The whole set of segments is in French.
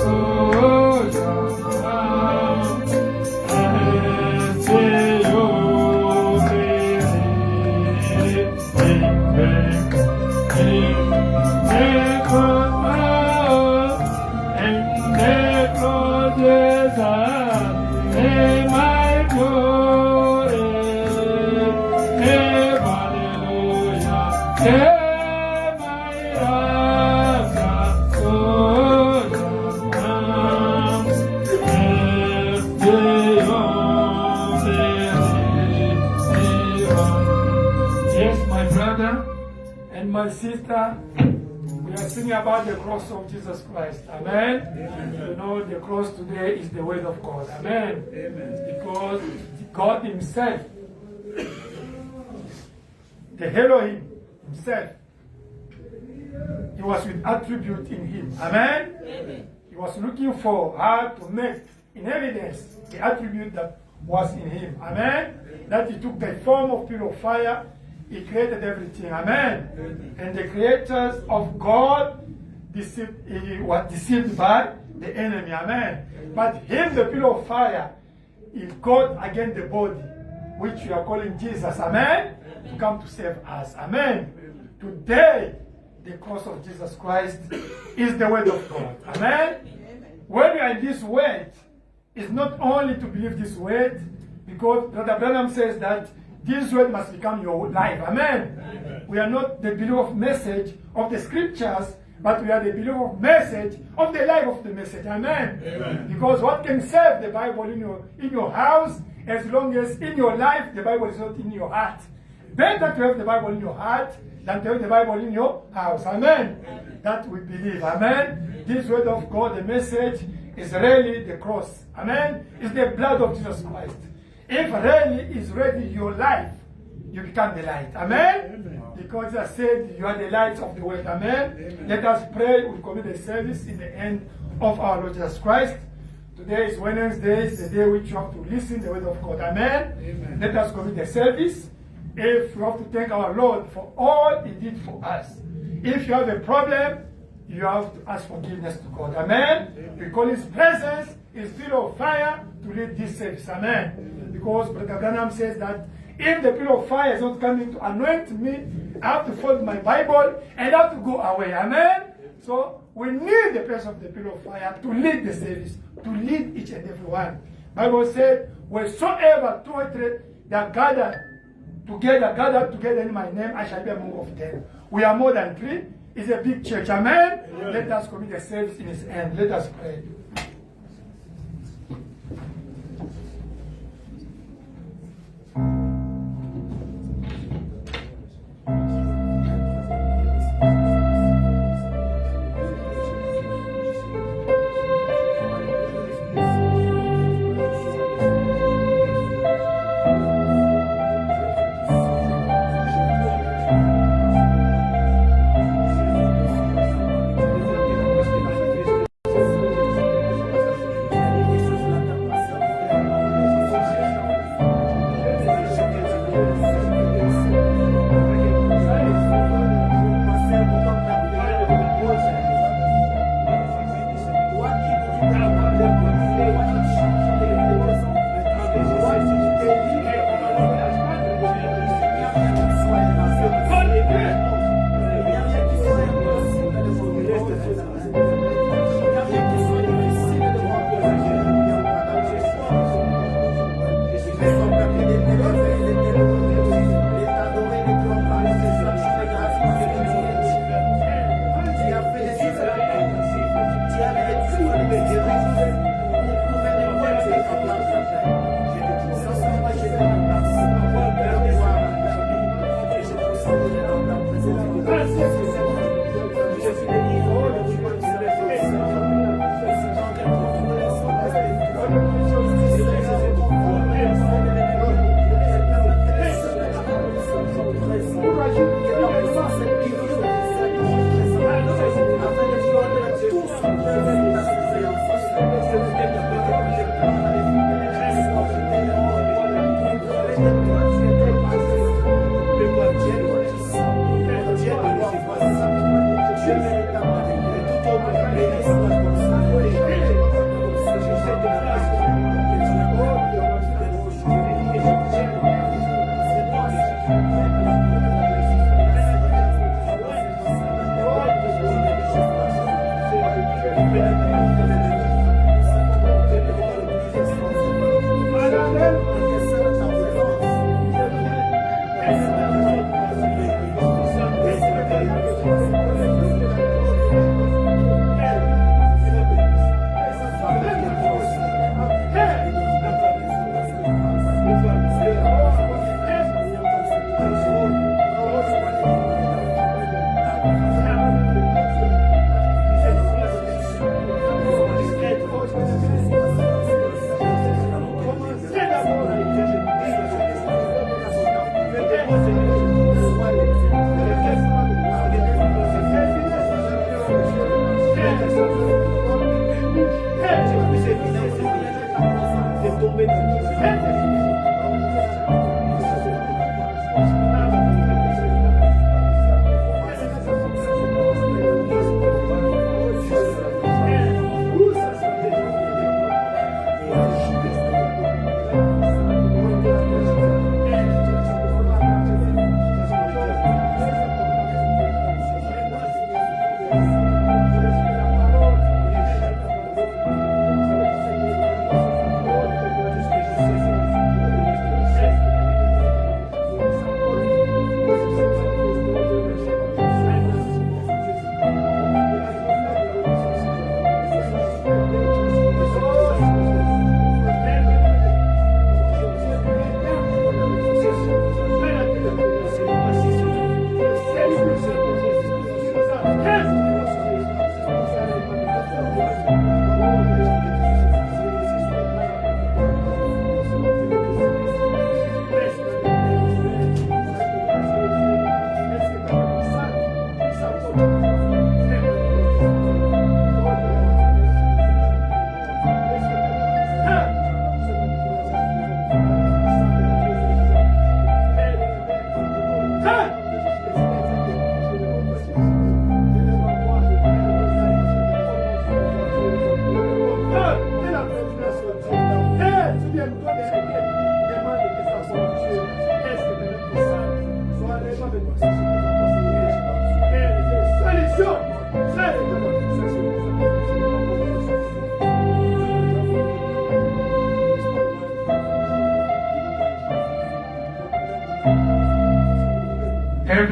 Soul. sister, we are singing about the cross of Jesus Christ. Amen. Amen. You know, the cross today is the word of God. Amen. Amen. Because God Himself, the Elohim Himself, He was with attribute in Him. Amen. Amen. He was looking for how to make in evidence the attribute that was in Him. Amen. That He took the form of pillar of fire. He created everything. Amen. Amen. And the creators of God he was deceived by the enemy. Amen. Amen. But Him, the pillar of fire, He got again the body, which we are calling Jesus. Amen. To come to save us. Amen. Today, the cross of Jesus Christ is the word of God. Amen. When we are in this word, it's not only to believe this word, because Brother Branham says that this word must become your life. Amen. Amen. We are not the believer of message of the scriptures, but we are the believer of message of the life of the message. Amen. Amen. Because what can save the Bible in your house, as long as in your life the Bible is not in your heart. Better to have the Bible in your heart than to have the Bible in your house. Amen. Amen. That we believe. Amen. This word of God, the message, is really the cross. Amen. It's the blood of Jesus Christ. If really is ready your life, you become the light. Amen? Amen. Because I said you are the light of the world. Amen? Amen. Let us pray. We commit the service in the end of our Lord Jesus Christ. Today is Wednesday, the day which you have to listen the word of God. Amen? Amen. Let us commit the service. If you have to thank our Lord for all He did for us. If you have a problem, you have to ask forgiveness to God. Amen? Amen. Because His presence is pillar of fire to lead this service. Amen? Amen. Because Brother Branham says that if the pillar of fire is not coming to anoint me, I have to fold my Bible and I have to go away. Amen? So we need the presence of the pillar of fire to lead the service, to lead each and every one. Bible said, wheresoever two or three they are gathered together in my name, I shall be among of them. We are more than three. It's a big church. Amen? Amen. Let us commit the service in His hand. Let us pray.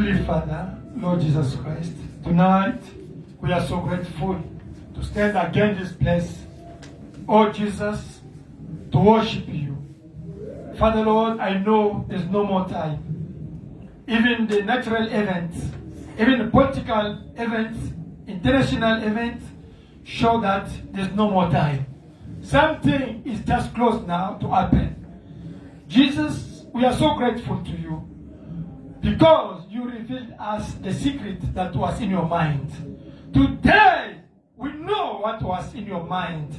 Heavenly Father, Lord Jesus Christ, tonight we are so grateful to stand again in this place, oh Jesus, to worship you. Father Lord, I know there's no more time. Even the natural events, even the political events, international events, show that there's no more time. Something is just close now to happen. Jesus, we are so grateful to you because you revealed us the secret that was in your mind. Today, we know what was in your mind.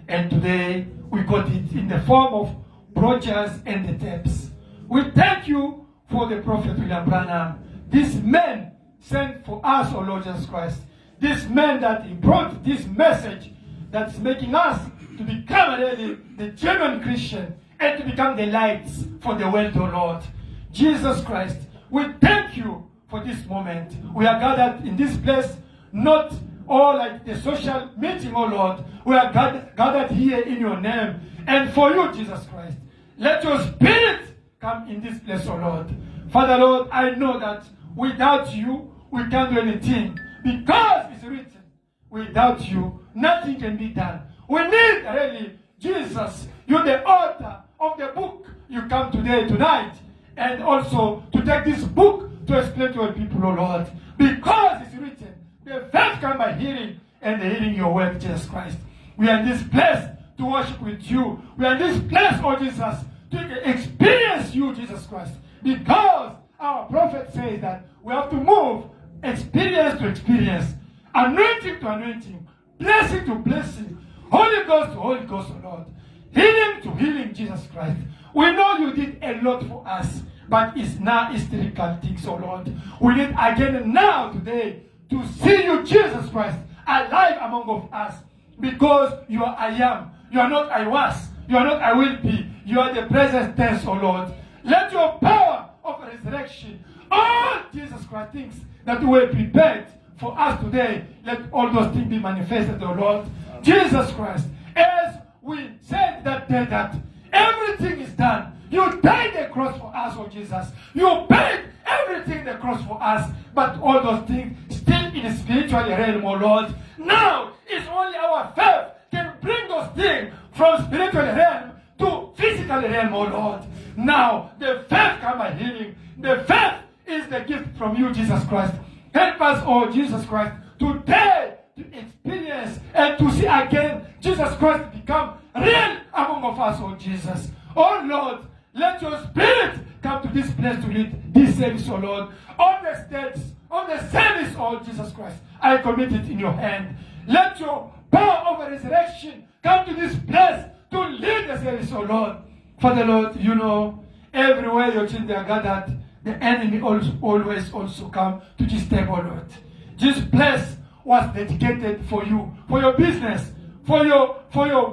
And today, we got it in the form of brochures and the tapes. We thank you for the Prophet William Branham. This man sent for us, O Lord Jesus Christ. This man that he brought this message that's making us to become really the genuine Christian and to become the lights for the world, O Lord. Jesus Christ, we thank you for this moment. We are gathered in this place, not all like the social meeting, oh Lord. We are gathered here in your name. And for you, Jesus Christ, let your spirit come in this place, oh Lord. Father, Lord, I know that without you, we can't do anything. Because it's written, without you, nothing can be done. We need really Jesus. You're the author of the book. You come today, tonight, and also to take this book to explain to our people, oh Lord. Because it's written, the faith comes by hearing, and the hearing your word, Jesus Christ. We are in this place to worship with you. We are in this place, oh Jesus, to experience you, Jesus Christ. Because our prophet says that we have to move experience to experience, anointing to anointing, blessing to blessing, Holy Ghost to Holy Ghost, oh Lord. Healing to healing, Jesus Christ. We know you did a lot for us, but it's now historical things, oh Lord. We need again now today to see you, Jesus Christ, alive among of us. Because you are I am. You are not I was. You are not I will be. You are the present tense, oh Lord. Let your power of resurrection, all Jesus Christ things that were prepared for us today, let all those things be manifested, oh Lord. Jesus Christ, as we said that day that everything is done. You died the cross for us, oh Jesus. You paid everything the cross for us. But all those things still in the spiritual realm, oh Lord. Now, it's only our faith can bring those things from spiritual realm to physical realm, oh Lord. Now, the faith comes by healing. The faith is the gift from you, Jesus Christ. Help us, oh Jesus Christ, today to experience and to see again Jesus Christ become real among of us, oh Jesus. Oh Lord, let your spirit come to this place to lead this service, oh Lord. On the stage, on the service, oh Jesus Christ, I commit it in your hand. Let your power of resurrection come to this place to lead the service, oh Lord. Father Lord, you know, everywhere your children are gathered, the enemy always also come to this table, Lord. This place was dedicated for you, for your business, for your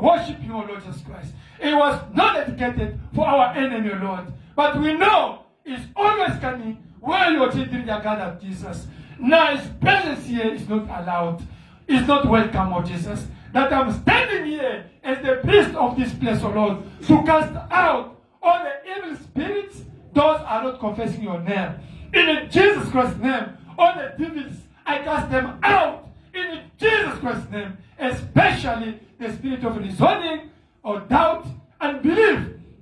worshiping, oh Lord Jesus Christ. It was not dedicated for our enemy, Lord. But we know it's always coming where your children are gathered, Jesus. Now his presence here is not allowed. It's not welcome, oh Jesus. That I'm standing here as the priest of this place, oh Lord, to cast out all the evil spirits. Those are not confessing your name. In Jesus Christ's name, all the devils, I cast them out. In Jesus Christ's name, especially the spirit of reasoning or doubt and belief.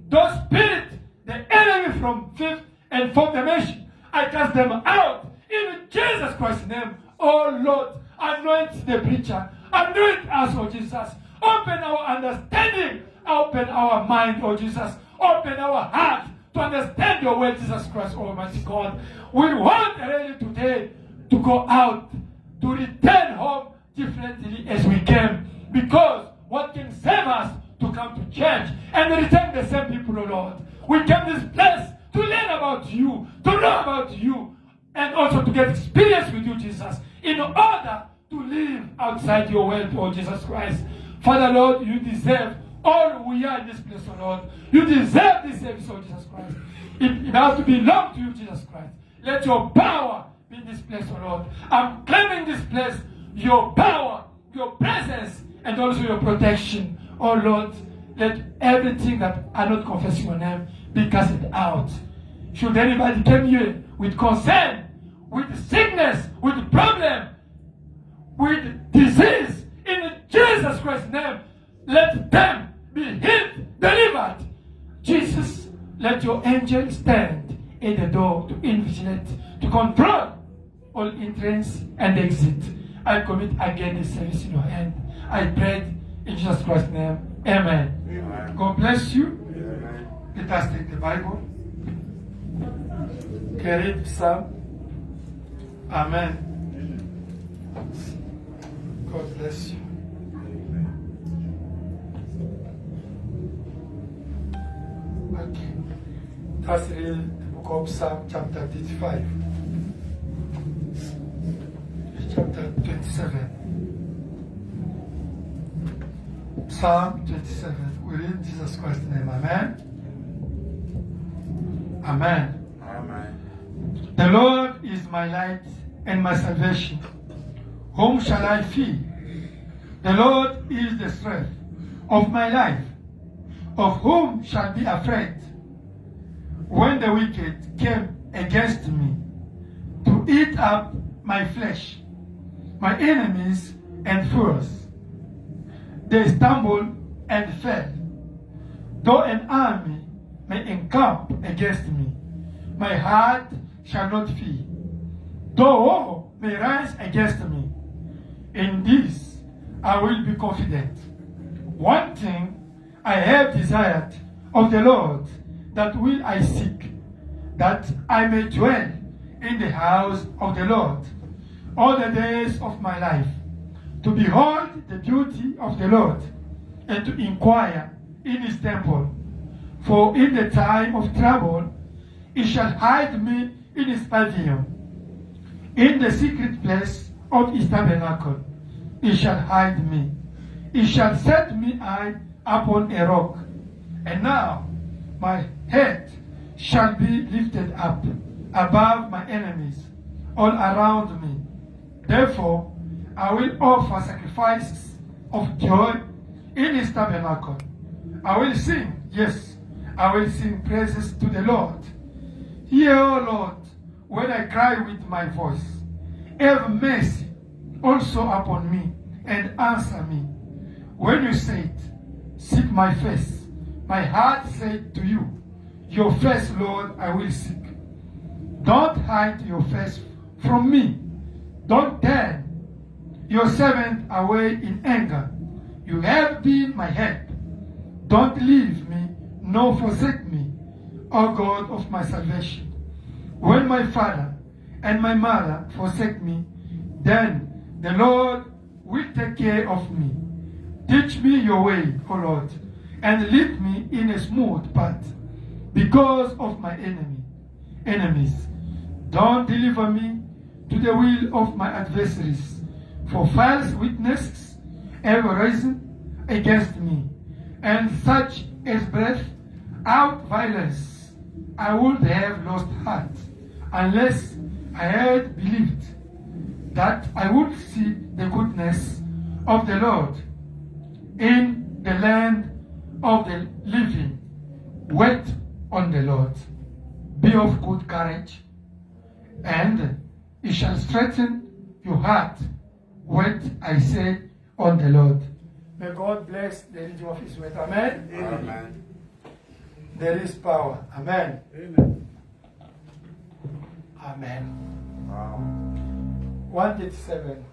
Those spirits, the enemy from fifth and fourth dimension, I cast them out. In Jesus Christ's name, oh Lord, anoint the preacher. Anoint us, oh Jesus. Open our understanding. Open our mind, oh Jesus. Open our heart to understand your word, Jesus Christ, Almighty God. We want really today to go out, to return home differently as we came. Because what can save us to come to church and return the same people, oh Lord. We came to this place to learn about you, to know about you, and also to get experience with you, Jesus, in order to live outside your will, oh Jesus Christ. Father, Lord, you deserve all we are in this place, oh Lord. You deserve this service, oh Jesus Christ. It has to belong to you, Jesus Christ. Let your power be in this place, oh Lord. I'm claiming this place, your power, your presence, and also your protection. Oh Lord, let everything that are not confessing your name be casted out. Should anybody come here with concern, with sickness, with problem, with disease, in Jesus Christ's name, let them be healed, delivered. Jesus, let your angel stand at the door to invigilate, to control all entrance and exit. I commit again this service in your hand. I pray in Jesus Christ's name. Amen. Amen. God bless you. Amen. Let us take the Bible. Read Psalm. Amen. God bless you. Okay. Let's read the book of Psalm chapter 35. Chapter 27. Psalm 27. We read Jesus Christ's name. Amen. Amen. Amen. The Lord is my light and my salvation. Whom shall I fear? The Lord is the strength of my life. Of whom shall I be afraid? When the wicked came against me to eat up my flesh, my enemies and foes, they stumbled and fell. Though an army may encamp against me, my heart shall not fear. Though war may rise against me, in this I will be confident. One thing I have desired of the Lord, that will I seek, that I may dwell in the house of the Lord all the days of my life, to behold the beauty of the Lord, and to inquire in his temple. For in the time of trouble he shall hide me in his pavilion. In the secret place of his tabernacle he shall hide me. He shall set me high upon a rock. And now my head shall be lifted up above my enemies all around me. Therefore I will offer sacrifices of joy in his tabernacle. I will sing, yes, I will sing praises to the Lord. Hear, O Lord, when I cry with my voice. Have mercy also upon me and answer me. When you said, seek my face, my heart said to you, your face, Lord, I will seek. Don't hide your face from me. Don't turn your servant away in anger. You have been my help. Don't leave me, nor forsake me, O God of my salvation. When my father and my mother forsake me, then the Lord will take care of me. Teach me your way, O Lord, and lead me in a smooth path because of my enemies. Don't deliver me to the will of my adversaries, for false witnesses have risen against me, and such as breath out violence. I would have lost heart unless I had believed that I would see the goodness of the Lord in the land of the living. Wait on the Lord. Be of good courage, and he shall strengthen your heart. Wait, I say, on the Lord. May God bless the reading of his word. Amen. Amen. There is power. Amen. Amen. Amen. Wow. 187.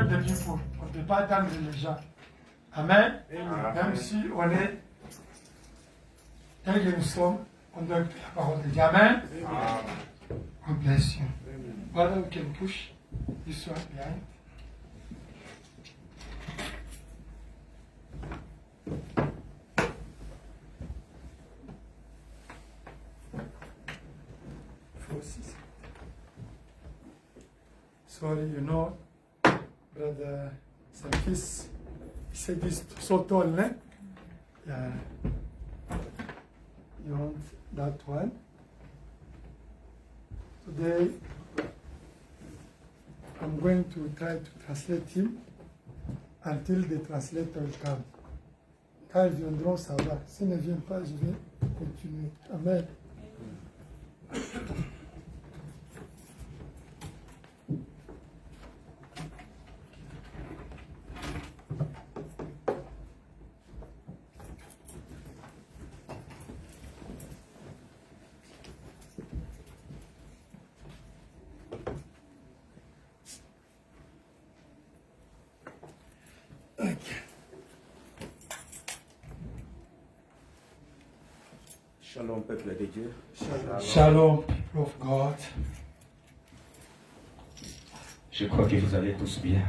the people. On ne peut pas attendre les gens. Amen. Même si on est tel que nous sommes, on doit écouter la parole de Dieu. Amen. God bless you. Father, we can push this one behind. Sorry, you know, Brother Sarkis, he said he's so tall, né? Yeah. You want that one? Today, I'm going to try to translate him until the translator will come. Quand ils viendront, ça va. S'ils ne viennent pas, je vais continuer. Amen. Shalom, peuple de Dieu. Shalom, people of God. Je crois que vous allez tous bien.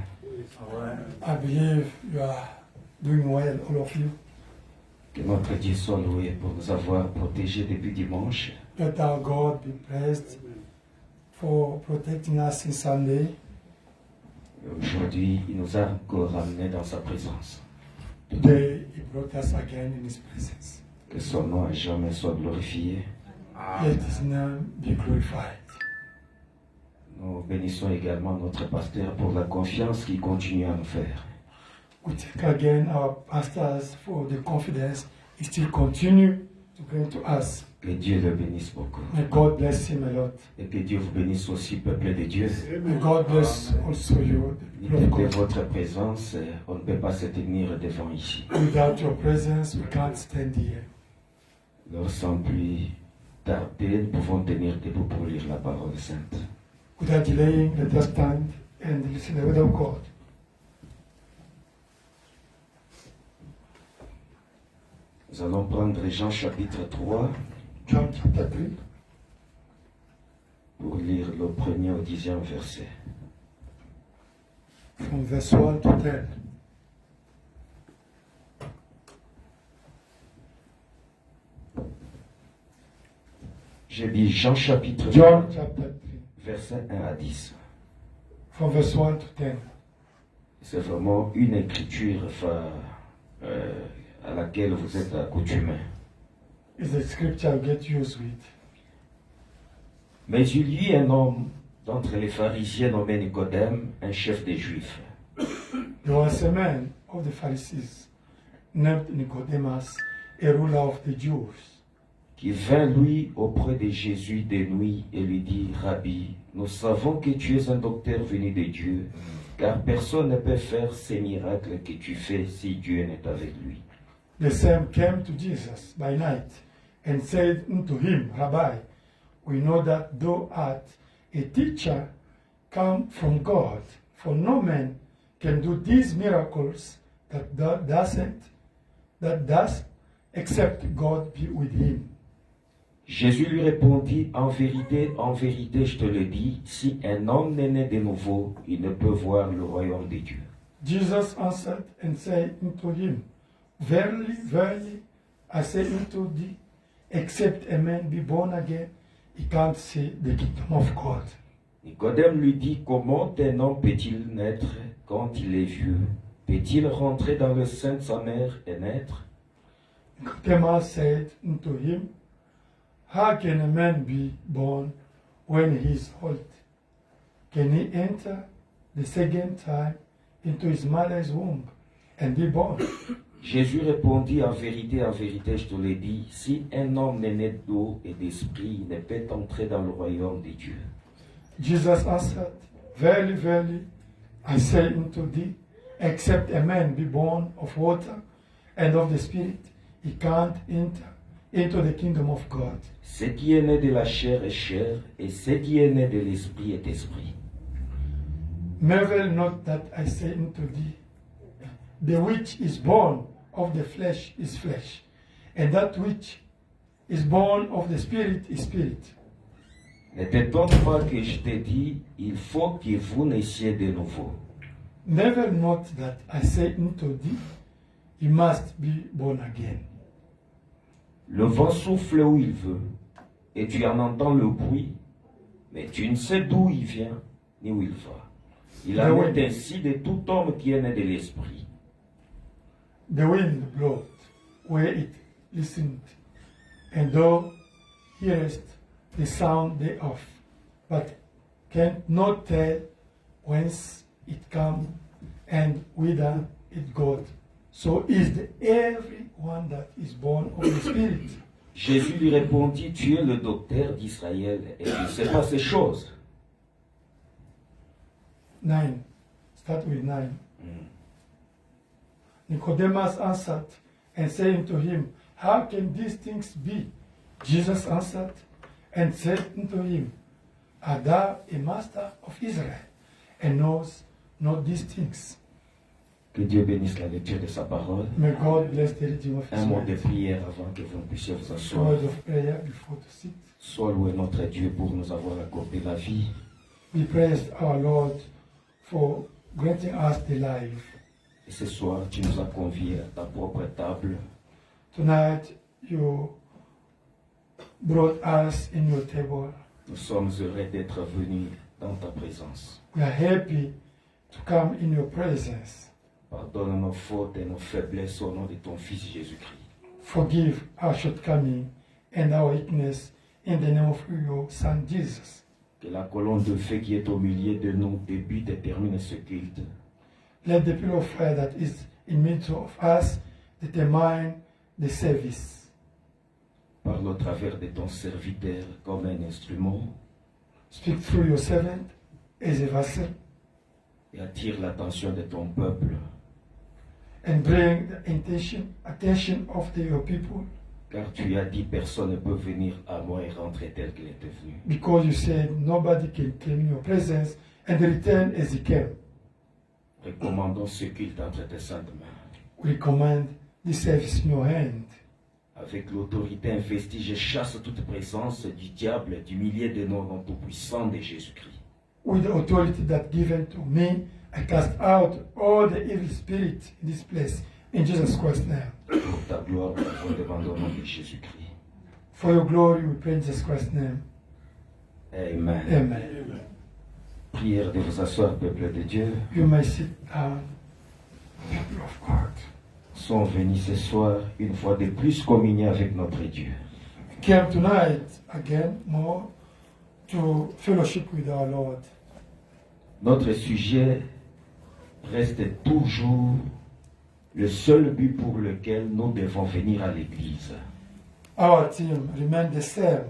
I believe you are doing well, all of you. Que notre Dieu soit loué pour nous avoir protégés depuis dimanche. Let our God be praised for protecting us in Sunday. Et aujourd'hui, il nous a encore ramenés dans sa présence. Today, He brought us again in His presence. Que son nom à jamais soit glorifié. Let His name be glorified. Nous bénissons également notre pasteur pour la confiance qu'il continue à nous faire. We thank again our pastors for the confidence He still continue to bring to us. Que Dieu le bénisse beaucoup. May God bless him a lot. Et que Dieu vous bénisse aussi, peuple de Dieu. May God bless also you, the people of De God. votre présence, on ne peut pas se tenir devant ici. Without your presence, we can't stand here. Alors, sans plus tarder, nous pouvons tenir debout pour lire la parole sainte. Without delaying, let us stand and listen to the word of God. Nous allons prendre Jean chapitre 3 John chapter 3, pour lire le 1er au 10e verset. from verse 1 to 10. J'ai dit Jean chapitre John 3, chapter 3, verset 1 à 10. from verse 1 to 10. C'est vraiment une écriture à laquelle vous êtes accoutumés. Is the scripture you get used with. Mais il y eut un homme d'entre les pharisiens nommé Nicodème, un chef des Juifs, There was a man of the Pharisees named Nicodemus, a ruler of the Jews, qui vint lui auprès de Jésus de nuit et lui dit, Rabbi, nous savons que tu es un docteur venu de Dieu, car personne ne peut faire ces miracles que tu fais si Dieu n'est avec lui. The same came to Jesus by night and said unto him, Rabbi, we know that thou art a teacher come from God, for no man can do these miracles that does except God be with him. Jésus lui répondit, en vérité, je te le dis, si un homme n'est né de nouveau, il ne peut voir le royaume de Dieu. Jesus answered and said unto him, Verily, verily, I say unto thee, except a man be born again, he can't see the kingdom of God. Nicodème lui dit, comment un homme peut-il naître quand il est vieux? Peut-il rentrer dans le sein de sa mère et naître? Nicodemus said unto him, How can a man be born when he is old? Can he enter the second time into his mother's womb and be born? Jésus répondit, en vérité, je te le dis, si un homme n'est né d'eau et d'esprit, il ne peut entrer dans le royaume de Dieu. Jesus answered, Verily, verily, I say unto thee, except a man be born of water and of the Spirit, he can't enter into the kingdom of God. Ce qui est né de la chair est chair, et ce qui est né de l'esprit est esprit. Marvel not that I say unto thee, the which is born of the flesh is flesh, and that which is born of the spirit is spirit. Ne t'étonne pas que je t'ai dit, il faut que vous naissiez de nouveau. Marvel not that I say unto thee, you must be born again. Le vent souffle où il veut, et tu en entends le bruit, mais tu ne sais d'où il vient, ni où il va. Il en est ainsi de tout homme qui est né de l'esprit. The wind bloweth where it listened, and thou hearest the sound thereof, but canst not tell whence it comes and whither it goeth. So is every one that is born of the Spirit. Jésus lui répondit, tu es le docteur d'Israël et tu ne sais pas ces choses. 9. Start with 9. Nicodemus answered and said unto him, how can these things be? Jesus answered and said unto him, art thou a master of Israel, and knowest not these things? Que Dieu bénisse la lecture de sa parole. May God bless the reading of His Un mot de word. prière avant que vous puissiez vous asseoir. Words of prayer before to sit. Sois loué notre Dieu pour nous avoir accordé la vie. We praise our Lord for granting us the life. Et ce soir, tu nous as conviés à ta propre table. Tonight you brought us in your table. Nous sommes heureux d'être venus dans ta présence. We are happy to come in your presence. Pardonne nos fautes et nos faiblesses au nom de ton Fils Jésus-Christ. Forgive our shortcoming and our weakness in the name of your Son Jesus. Que la colonne de feu qui est au milieu de nous débute et termine ce culte. Let the pillar of fire that is in midst of us determine the service. Parle au travers de ton serviteur comme un instrument Speak through your servant as a vessel et attire l'attention de ton peuple. and bring the attention of your people, Car tu as dit, personne ne peut venir à moi et rentrer tel qu'il était venu. because you said nobody can claim your presence and return as he came. Recommandons ce culte entre tes saintes mains. We command this service in your hand. Avec l'autorité investie, je chasse toute présence du diable du milieu de nos noms tout-puissants de Jésus-Christ. With the authority that given to me, I cast out all the evil spirit in this place in Jesus Christ's name. Pour ta gloire, nous demandons au nom de Jésus-Christ. For your glory, we pray in Jesus Christ's name. Amen. Amen. Prière de vous asseoir, peuple de Dieu. You may sit down, people of God. Sont venus ce soir, une fois de plus, communier avec notre Dieu. We came tonight again more to fellowship with our Lord. Notre sujet reste toujours le seul but pour lequel nous devons venir à l'église. Our theme remains the same,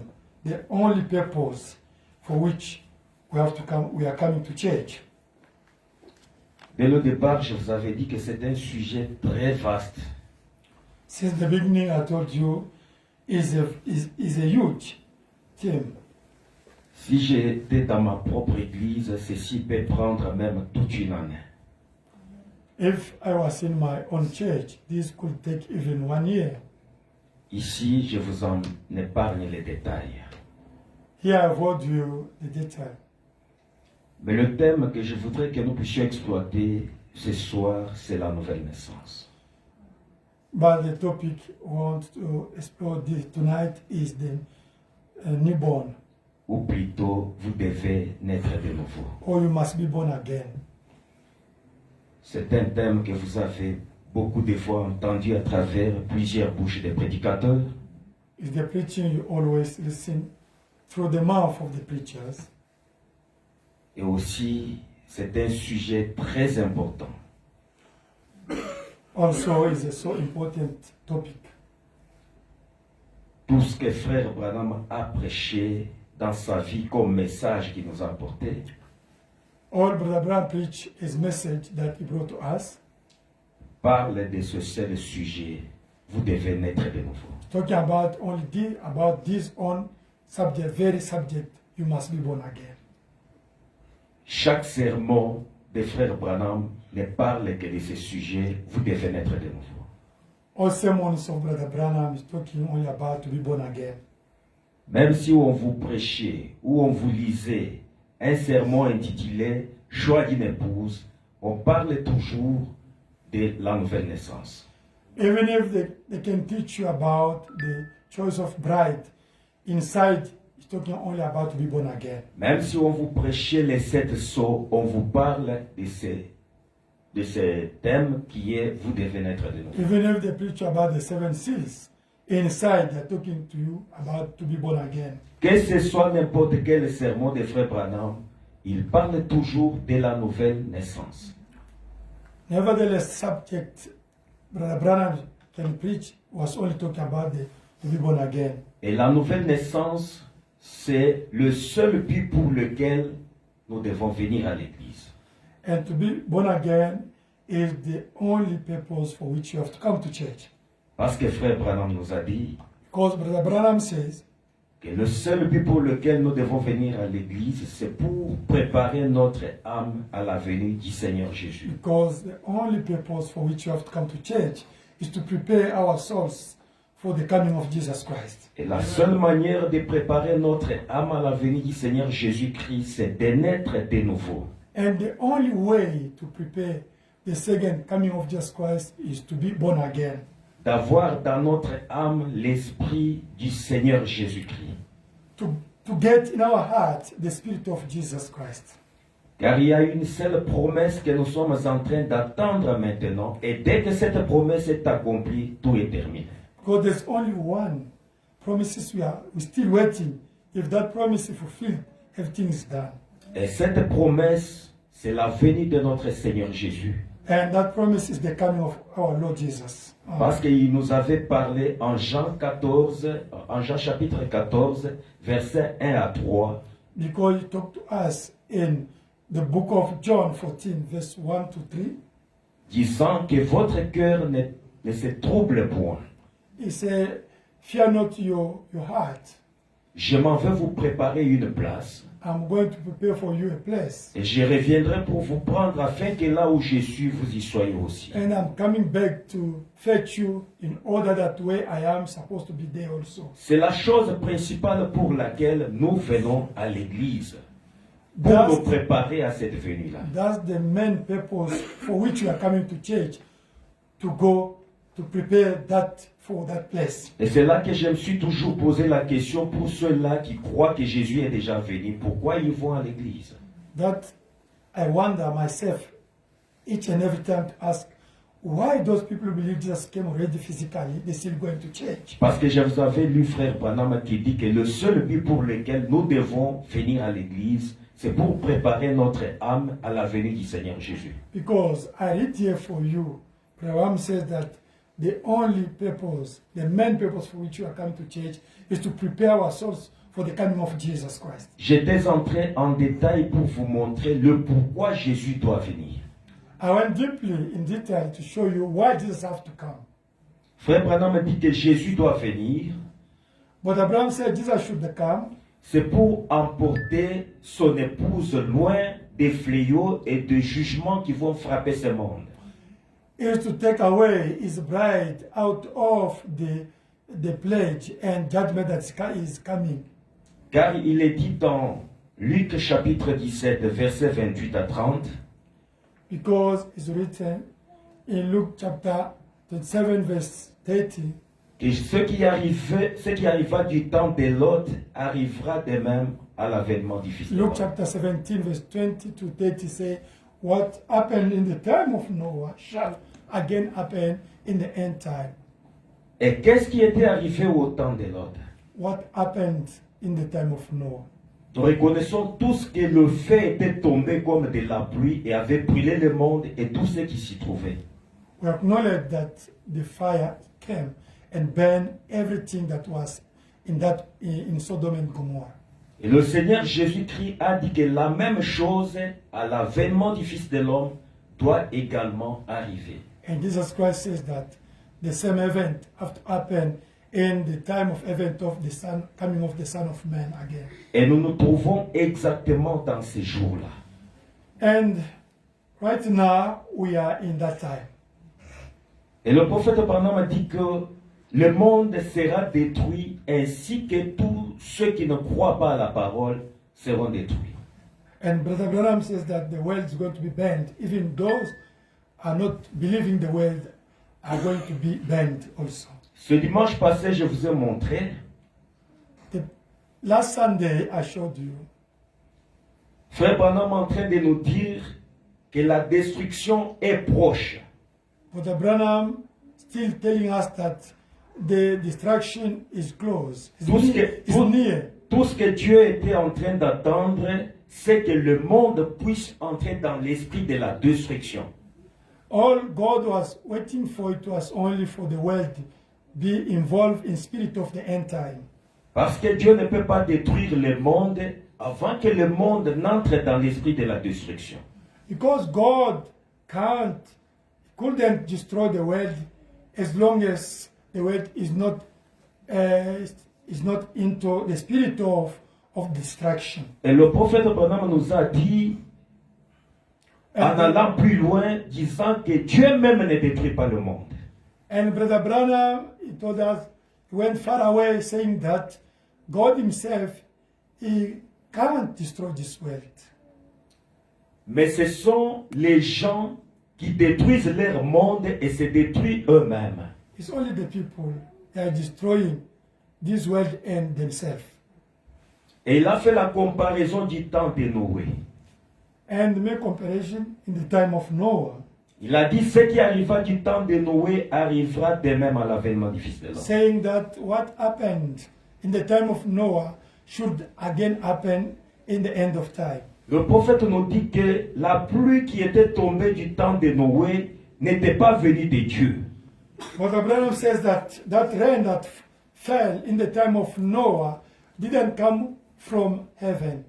the only purpose for which we are coming to church. Dès le départ, je vous avais dit que c'est un sujet très vaste. Since the beginning, I told you, is a huge theme. Si j'étais dans ma propre église, ceci peut prendre même toute une année. If I was in my own church, this could take even 1 year. Ici, je vous en épargne les détails. Here I avoid you the detail. Mais le thème que je voudrais que nous puissions exploiter ce soir, c'est la nouvelle naissance. But the topic we want to explore tonight is the newborn, Ou plutôt, vous devez naître de nouveau. or you must be born again. C'est un thème que vous avez beaucoup de fois entendu à travers plusieurs bouches de prédicateurs. It's the preaching you always listen through the mouth of the preachers. Et aussi, c'est un sujet très important. Also, is a so important topic. Tout ce que Frère Branham a prêché dans sa vie comme message qu'il nous a apporté, All Brother Branham preached his message that he brought to us, parle de ce seul sujet. Vous devez naître de nouveau. talking about about this own subject, very subject, you must be born again. Chaque sermon de frère Branham ne parle que de ces sujets, vous devez naître de nouveau. All sermons of Brother Branham is talking only about to be born again. Même si on vous prêchait ou on vous lisait un sermon intitulé Choix d'une épouse, on parle toujours de la nouvelle naissance. Even if they can teach you about the choice of bride, inside it's talking only about to be born again. Même si on vous prêchait les 7 sceaux, on vous parle de ce thème qui est vous devez naître de nouveau. Even if they preach about the 7 seals, inside they're talking to you about to be born again. Que ce soit n'importe quel sermon de Frère Branham, il parle toujours de la nouvelle naissance. Nevertheless, subject Brother Branham can preach was only talking about to be born again. Et la nouvelle naissance, c'est le seul but pour lequel nous devons venir à l'église. And to be born again is the only purpose for which you have to come to church. Parce que Frère Branham nous a dit Because Brother Branham says que le seul but pour lequel nous devons venir à l'église, c'est pour préparer notre âme à la venue du Seigneur Jésus. because the only purpose for which you have to come to church is to prepare our souls for the coming of Jesus Christ. Et la seule manière de préparer notre âme à la venue du Seigneur Jésus-Christ, c'est de naître de nouveau. And the only way to prepare the second coming of Jesus Christ is to be born again. D'avoir dans notre âme l'esprit du Seigneur Jésus-Christ. To get in our heart the Spirit of Jesus Christ. Car il y a une seule promesse que nous sommes en train d'attendre maintenant, et dès que cette promesse est accomplie, tout est terminé. Because there's only one promise we're still waiting. If that promise is fulfilled, everything is done. Et cette promesse, c'est la venue de notre Seigneur Jésus. And that promise is the coming of our Lord Jesus. Parce qu'il nous avait parlé en Jean chapitre 14, versets 1 à 3. Because he talked to us in the book of John 14, verse 1 to 3. Disant que votre cœur ne se trouble point. He said, fear not your heart. Je m'en vais vous préparer une place. I'm going to prepare for you a place. Et je reviendrai pour vous prendre afin que là où je suis, vous y soyez aussi. And I'm coming back to fetch you in order that where I am supposed to be there also. C'est la chose principale pour laquelle nous venons à l'église. Pour nous préparer à cette venue-là. That's the main purpose for which you are coming to church. To go to prepare that for that place. Et c'est là que je me suis toujours posé la question pour ceux-là qui croient que Jésus est déjà venu. Pourquoi ils vont à l'église? That I wonder myself each and every time to ask, why those people believe Jesus came already physically, they're still going to church? Parce que je vous avais lu Frère Branham qui dit que le seul but pour lequel nous devons venir à l'église, c'est pour préparer notre âme à la venue du Seigneur Jésus. Because I read here for you, Branham says that the only purpose, the main purpose for which you are coming to church is to prepare our souls for the coming of Jesus Christ. J'étais entré en détail pour vous montrer le pourquoi Jésus doit venir. I went deeply in detail to show you why Jesus has to come. Frère Branham dit que Jésus doit venir. But Abraham said Jesus should come. C'est pour emporter son épouse loin des fléaux et des jugements qui vont frapper ce monde. Is to take away his bride out of the plague and judgment that is coming. Car il est dit dans Luc chapitre 17, versets 28 à 30. Because it's written in Luke chapter 27, verse 30. Et ce qui arriva du temps de Lot arrivera de même à l'avènement du Fils de Luke l'homme. chapter 17, verse 20 to 30 say, what happened in the time of Noah shall again happen in the end time. Et qu'est-ce qui était arrivé au temps de Lot? What happened in the time of Noah? Nous reconnaissons tous que le feu était tombé comme de la pluie et avait brûlé le monde et tout ce qui s'y trouvait. We acknowledge that the fire came and burned everything that was in Sodom and Gomorrah. Et le Seigneur Jésus-Christ a dit que la même chose à l'avènement du Fils de l'homme doit également arriver. And Jesus Christ says that the same event have to happen in the time of event of the Son, coming of the Son of Man again. Et nous nous trouvons exactement dans ces jours-là. And Right now, we are in that time. Et le prophète Branham a dit que le monde sera détruit ainsi que tous ceux qui ne croient pas à la parole seront détruits. And Brother Branham says that the world is going to be banned. Even those are not believing the world are going to be banned also. Ce dimanche passé, je vous ai montré The last Sunday, I showed you Frère Branham est en train de nous dire que la destruction est proche. Brother Branham still telling us that the destruction is close, is near. Tout ce que Dieu était en train d'attendre, c'est que le monde puisse entrer dans l'esprit de la destruction. All God was waiting for, it was only for the world to be involved in spirit of the end time. Parce que Dieu ne peut pas détruire le monde avant que le monde n'entre dans l'esprit de la destruction. Because God couldn't destroy the world as long as the world is not into the spirit of destruction. Et le prophète Branham nous a dit, en allant plus loin, disant que Dieu même ne détruit pas le monde. And Brother Branham, he told us, he went far away saying that God himself, he can't destroy this world. Mais ce sont les gens qui détruisent leur monde et se détruisent eux-mêmes. It's only the people that are destroying this world and themselves. Et il a fait la comparaison du temps de Noé. And make comparison in the time of Noah. Il a dit, ce qui arriva du temps de Noé arrivera de même à l'avènement du Fils de l'homme. Saying that what happened in the time of Noah should again happen in the end of time. Le prophète nous dit que la pluie qui était tombée du temps de Noé n'était pas venue de Dieu. Brother Branham says that rain that fell in the time of Noah didn't come from heaven.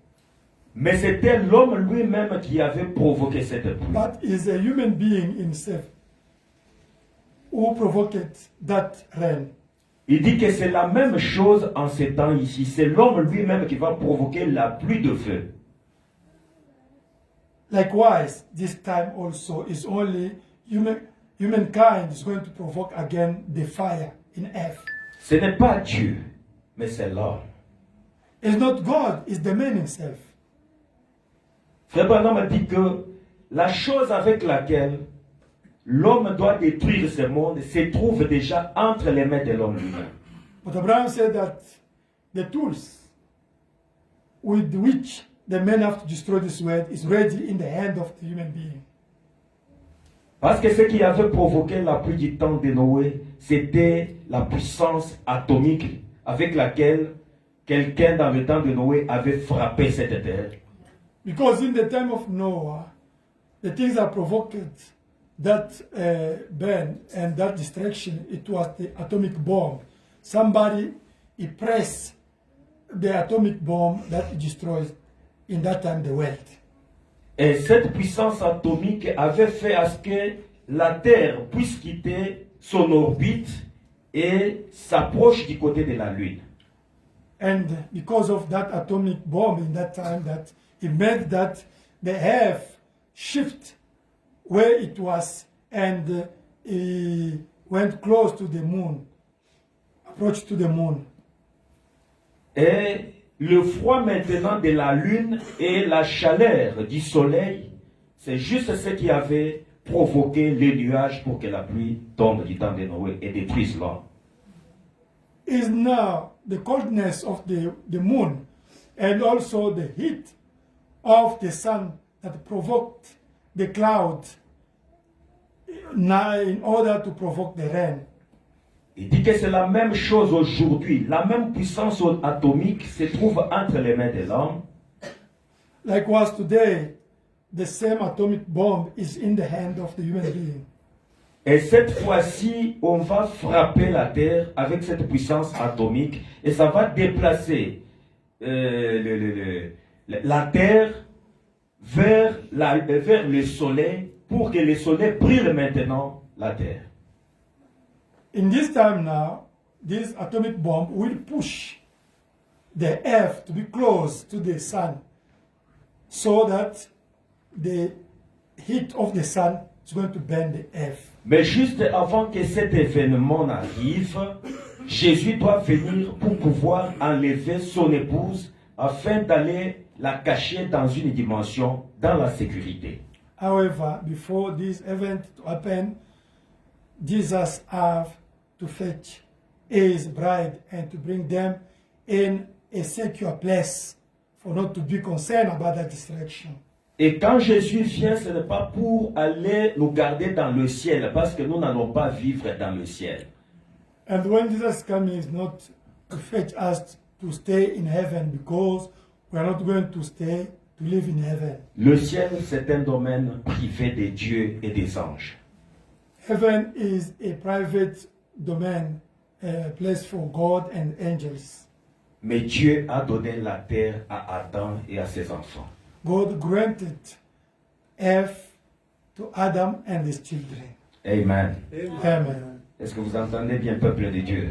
Mais c'était l'homme lui-même qui avait provoqué cette pluie. But is a human being himself who provoked that rain. Il dit que c'est la même chose en ces temps ici. C'est l'homme lui-même qui va provoquer la pluie de feu. Likewise, this time also is only humankind is going to provoke again the fire in earth. Ce n'est pas Dieu, mais c'est l'homme. It's not God, it's the man himself. Frère Branham a dit que la chose avec laquelle l'homme doit détruire ce monde se trouve déjà entre les mains de l'homme lui-même. But Abraham said that the tools with which the men have to destroy this world is ready in the hand of the human being. Parce que ce qui avait provoqué la pluie du temps de Noé, c'était la puissance atomique avec laquelle quelqu'un dans le temps de Noé avait frappé cette terre. Because in the time of Noah, the things that provoked that burn and that destruction, it was the atomic bomb. Somebody, he pressed the atomic bomb that destroys in that time the world. Et cette puissance atomique avait fait à ce que la Terre puisse quitter son orbite et s'approche du côté de la Lune. And because of that atomic bomb in that time, that it meant that the earth shift where it was and it went close to the moon, approached to the moon. Et le froid maintenant de la Lune et la chaleur du Soleil, c'est juste ce qui avait provoqué les nuages pour que la pluie tombe du temps de Noé et détruise l'homme. Is now the coldness of the moon and also the heat of the sun that provoked the cloud now in order to provoke the rain. Il dit que c'est la même chose aujourd'hui. La même puissance atomique se trouve entre les mains de l'homme. Likewise today, the same atomic bomb is in the hand of the human being. Et cette fois-ci, on va frapper la Terre avec cette puissance atomique et ça va déplacer la Terre vers le Soleil pour que le Soleil brille maintenant la Terre. In this time now, this atomic bomb will push the earth to be close to the sun so that the heat of the sun is going to burn the earth. Mais juste avant que cet événement n'arrive, Jésus doit venir pour pouvoir enlever son épouse afin d'aller la cacher dans une dimension, dans la sécurité. However, before this event to happen, Jesus have to fetch his bride and to bring them in a secure place for not to be concerned about that distraction. Et quand Jésus vient, ce n'est pas pour aller nous garder dans le ciel, parce que nous n'allons pas vivre dans le ciel. And when Jesus comes, is not to fetch us to stay in heaven, because we are not going to stay to live in heaven. Le ciel, c'est un domaine privé des dieux et des anges. Heaven is a private domain, a place for God and angels. Mais Dieu a donné la terre à Adam et à ses enfants. God granted earth to Adam and his children. Amen. Amen. Est-ce que vous entendez bien, peuple de Dieu?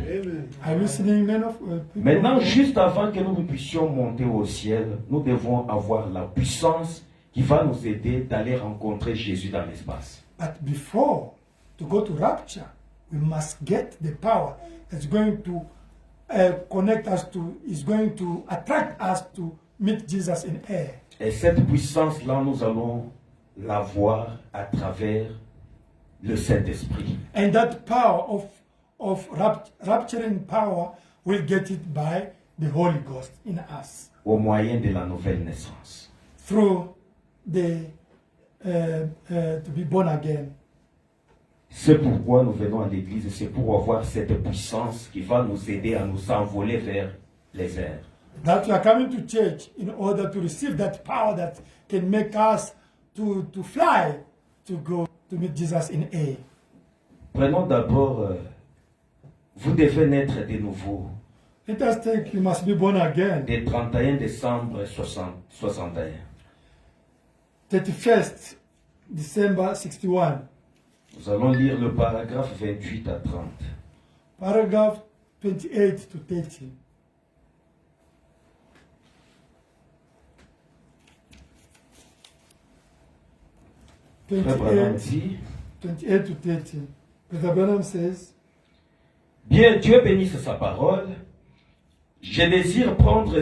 Are you listening, men of people? Maintenant, juste avant que nous puissions monter au ciel, nous devons avoir la puissance qui va nous aider d'aller rencontrer Jésus dans l'espace. But before to go to rapture, we must get the power that's going to connect us to, is going to attract us to meet Jesus in air. Et cette puissance-là, nous allons la voir à travers le Saint-Esprit. And that power of rapturing power, we'll get it by the Holy Ghost in us. Au moyen de la nouvelle naissance. Through the to be born again. C'est pourquoi nous venons à l'église, c'est pour avoir cette puissance qui va nous aider à nous envoler vers les airs. That we are coming to church in order to receive that power that can make us to fly, to go to meet Jesus in air. Prenons d'abord, vous devez naître de nouveau. Let us take, you must be born again. Dès 31 décembre 61. 31st December 61. Nous allons lire le paragraphe 28 à 30. Paragraph 28 to 30. Frère Branham dit, 28 to 30. Brother Branham says, bien, Dieu bénisse sa parole. Je désire prendre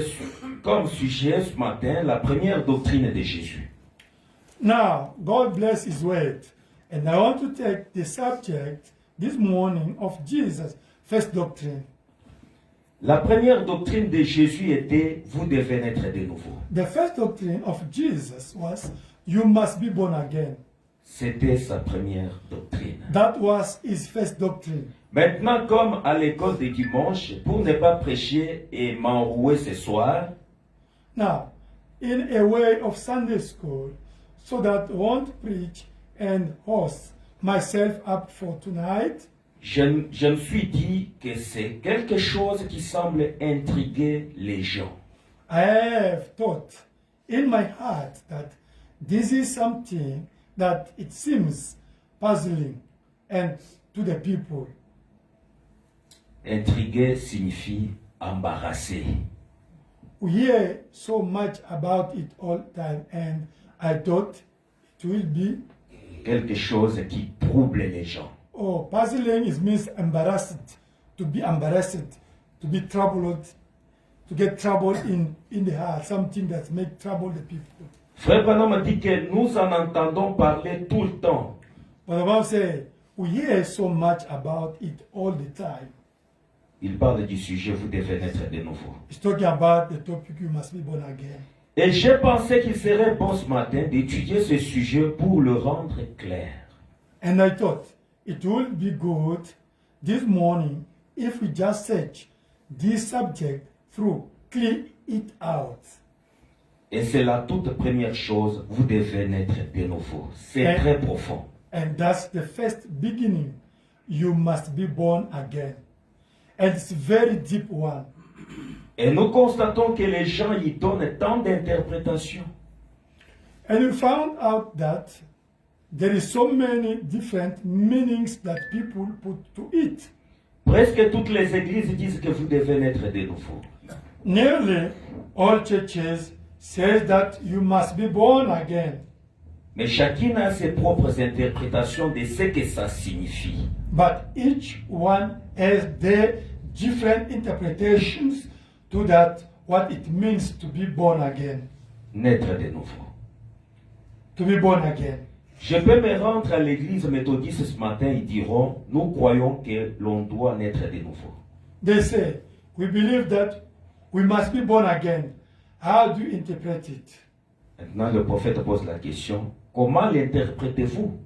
comme sujet ce matin la première doctrine de Jésus. now, God bless His word. And I want to take the subject this morning of Jesus' first doctrine. La première doctrine de Jésus était, vous devez naître de nouveau. The first doctrine of Jesus was, you must be born again. C'était sa première doctrine. That was his first doctrine. Maintenant, comme à l'école de dimanche, pour ne pas prêcher et m'enrouer ce soir, Now, in a way of Sunday school, so that I won't preach and host myself up for tonight, je me suis dit que c'est quelque chose qui semble intriguer les gens. I have thought in my heart that this is something that it seems puzzling and to the people. Intriguer signifie embarrasser. We hear so much about it all the time, and I thought it will be, Quelque chose qui trouble les gens. oh, puzzling is means embarrassed, to be troubled, to get trouble in the heart, something that make trouble the people. Frère Branham dit que nous en entendons parler tout le temps. But the Bible says we hear so much about it all the time. Il parle du sujet, vous devez naître de nouveau. It's talking about the topic, you must be born again. Et j'ai pensé qu'il serait bon ce matin d'étudier ce sujet pour le rendre clair. And I thought it would be good this morning if we just search this subject through, clear it out. Et c'est la toute première chose, vous devez naître de nouveau. C'est très profond. And that's the first beginning. You must be born again. And it's a very deep one. Et nous constatons que les gens y donnent tant d'interprétations. And we found out that there is so many different meanings that people put to it. Presque toutes les églises disent que vous devez naître de nouveau. Nearly all churches say that you must be born again. Mais chacune a ses propres interprétations de ce que ça signifie. But each one has their different interpretations to that, what it means to be born again. Naître de nouveau. To be born again. Je peux me rendre à l'église méthodiste ce matin, ils diront, nous croyons que l'on doit naître de nouveau. They say, we believe that we must be born again. How do you interpret it? Maintenant, le prophète pose la question, comment l'interprétez-vous?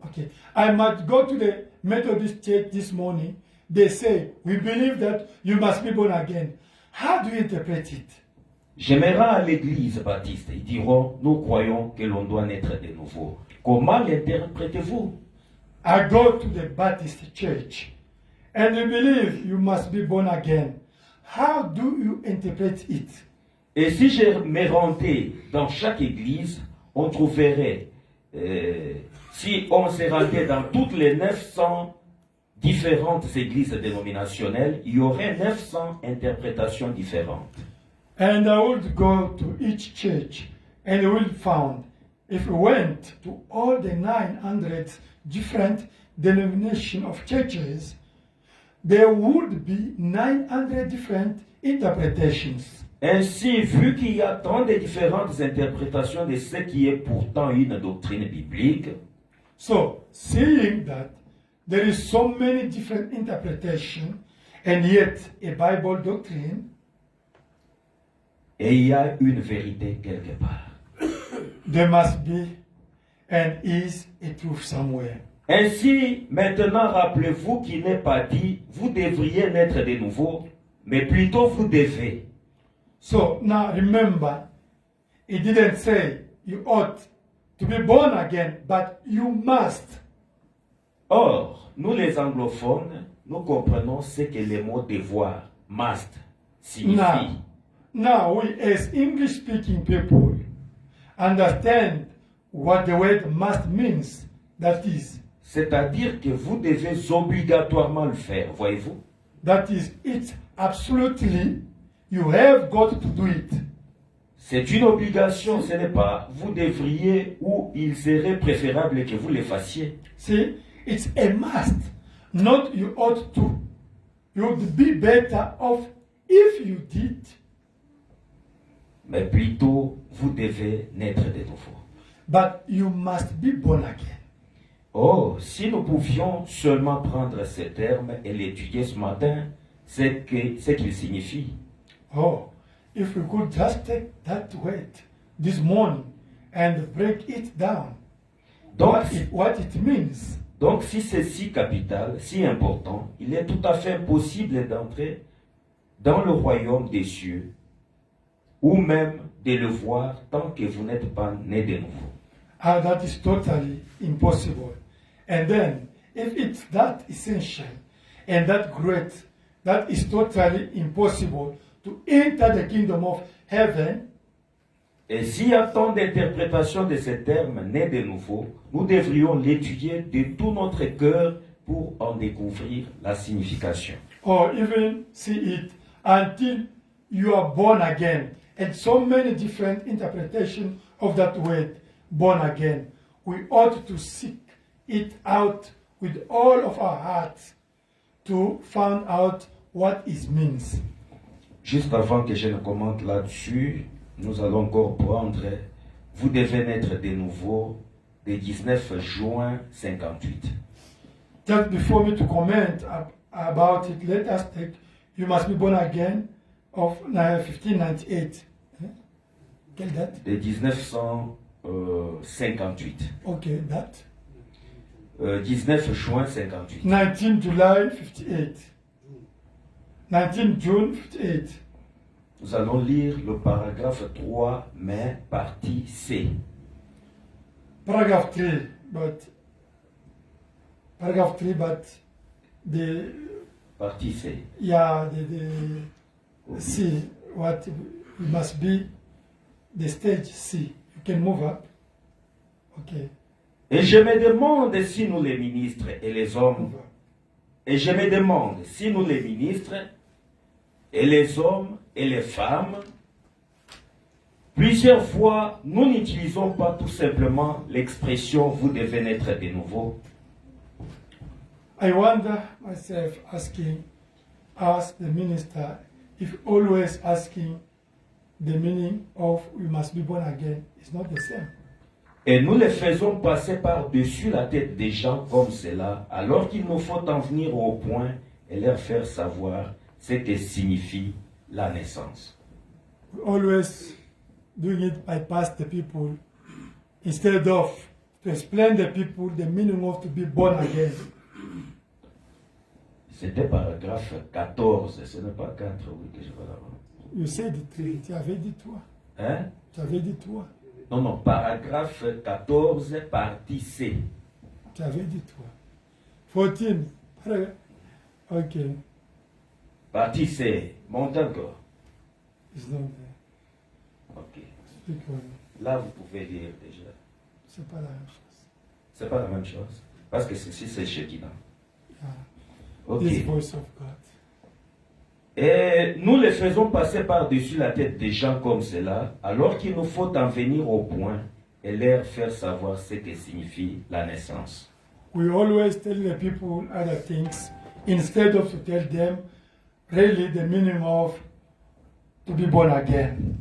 Okay. I might go to the Methodist church this morning. They say, we believe that you must be born again. How do you interpret it? Je me rends à l'église baptiste, ils diront, nous croyons que l'on doit naître de nouveau. Comment l'interprétez-vous? I go to the Baptist church and you believe you must be born again. How do you interpret it? Et si je me rendais dans chaque église, on trouverait, si on se rendait dans toutes les 900 différentes églises dénominationnelles, il y aurait 900 interprétations différentes. And I would go to each church and you will find, if we went to all the 900 different denominations of churches, there would be 900 different interpretations. Ainsi, vu qu'il y a tant de différentes interprétations de ce qui est pourtant une doctrine biblique, So, seeing that there is so many different interpretations and yet a Bible doctrine, et il y a une vérité quelque part. there must be and is a truth somewhere. Ainsi, maintenant, rappelez-vous qu'il n'est pas dit, vous devriez naître de nouveau, mais plutôt vous devez. So now remember, it didn't say you ought to be born again, but you must. Or, nous les anglophones, nous comprenons ce que le mot devoir, must, signifie. Now we as English speaking people understand what the word must means. That is, C'est-à-dire que vous devez obligatoirement le faire, voyez-vous? it's absolutely, you have got to do it. C'est une obligation, ce n'est pas vous devriez ou il serait préférable que vous le fassiez. See, it's a must, not you ought to. You would be better off if you did. Mais plutôt, vous devez naître de nouveau. But you must be born again. Oh, si nous pouvions seulement prendre ce terme et l'étudier ce matin, c'est ce qu'il signifie. Oh, if we could just take that word this morning and break it down, Donc, what it means. donc si c'est si capital, si important, il est tout à fait impossible d'entrer dans le royaume des cieux ou même de le voir tant que vous n'êtes pas né de nouveau. That is totally impossible. And then, if it's that essential and that great, that is totally impossible to enter the kingdom of heaven. Et s'il y a tant d'interprétations de ce terme né de nouveau, nous devrions l'étudier de tout notre cœur pour en découvrir la signification. Or even see it until you are born again. And so many different interpretations of that word, born again. We ought to seek it out with all of our hearts to find out what it means. Juste avant que je ne commente là-dessus, nous allons encore prendre Vous devez naître de nouveau le 19 juin 58. Just before me to comment about it, let us take You Must Be Born Again of 1598. Quelle date? De 1958. Okay, that. 19 juin 58. 19 July 58. 19 June 58. Nous allons lire le paragraphe 3, mais partie C. Paragraph 3, but the Partie C. yeah the C, what must be the stage C. You can move up. Okay. Et je me demande si nous les ministres et les hommes, Move up. et je me demande si nous les ministres et les hommes et les femmes Plusieurs fois, nous n'utilisons pas tout simplement l'expression vous devez naître de nouveau. I wonder myself asking, as the minister, if always asking the meaning of we must be born again is not the same. Et nous les faisons passer par-dessus la tête des gens comme cela, alors qu'il nous faut en venir au point et leur faire savoir ce que signifie la naissance. We always doing it bypass the people instead of to explain the people the meaning of to be born again. C'était paragraphe 14, ce n'est pas 4, oui, que je vais là-bas. You said it, tu avais dit toi. Hein? Tu avais dit toi. Non, non, paragraphe 14, partie C. Tu avais dit toi. 14. Ok. Partie C, monte encore. It's not there. Ok. Speak on it. Là, vous pouvez lire déjà. C'est pas la même chose. C'est pas la même chose. Parce que ceci, c'est Shekinah. Yeah. Ok. This voice of God. Et nous les faisons passer par-dessus la tête des gens comme cela, alors qu'il nous faut en venir au point et leur faire savoir ce que signifie la naissance. We always tell the people other things instead of to tell them really the meaning of to be born again,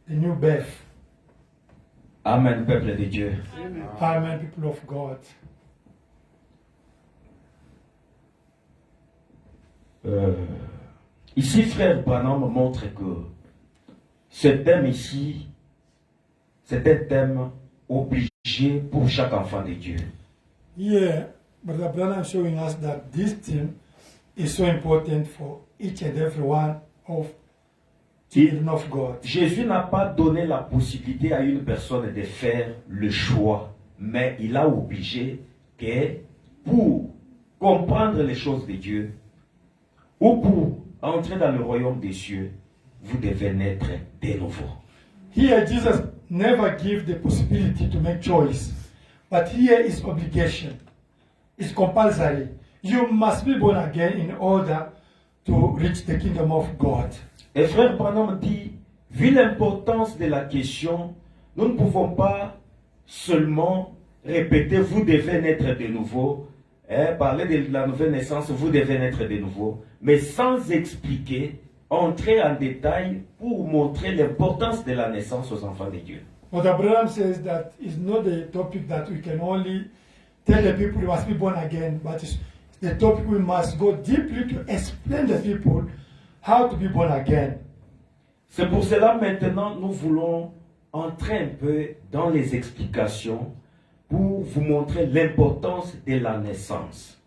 the new birth. Amen, peuple de Dieu. Amen, people of God. Ici, frère Branham montre que ce thème ici, c'est un thème obligé pour chaque enfant de Dieu. Here, Brother Branham showing us that this theme is so important for each and every one of children of God. Jésus n'a pas donné la possibilité à une personne de faire le choix, mais il a obligé que pour comprendre les choses de Dieu, ou pour entrer dans le royaume des cieux, vous devez naître de nouveau. Here, Jesus never gave the possibility to make choice, but here is obligation. It's compulsory. You must be born again in order to reach the kingdom of God. Et frère Branham dit, vu l'importance de la question, nous ne pouvons pas seulement répéter vous devez naître de nouveau, parler de la nouvelle naissance, vous devez naître de nouveau, mais sans expliquer, entrer en détail pour montrer l'importance de la naissance aux enfants de Dieu. But Abraham says that it's not a topic that we can only tell the people you must be born again, but it's the topic we must go deeply to explain to the people how to be born again. C'est pour cela maintenant nous voulons entrer un peu dans les explications pour vous montrer l'importance de la naissance.